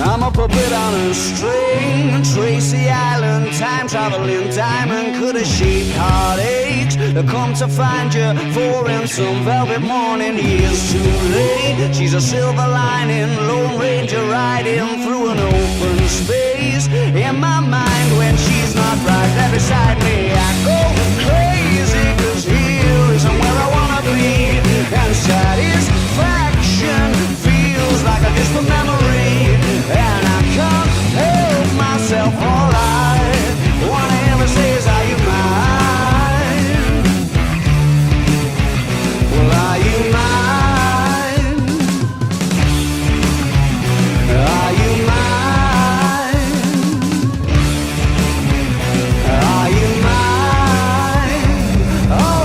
I'm a puppet on a string, Tracy Island, time-traveling diamond. Could have shaped heartaches, come to find you for in some velvet morning. Years too late, she's a silver lining, Lone Ranger riding through an open space. In my mind when she's not right there beside me, I go crazy, 'cause here isn't where I wanna be. And satisfaction feels like a distant memory, and I can't help myself. All I wanna ever say is, are you mine? Well, are you mine? Are you mine? Are you mine? Oh,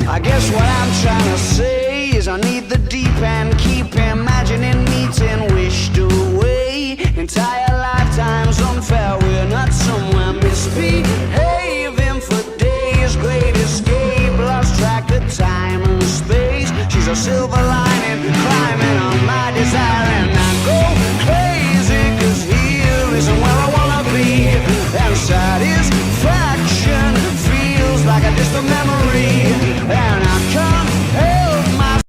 I guess what I'm trying to say is I need the deep end, keep imagining meeting wished away entire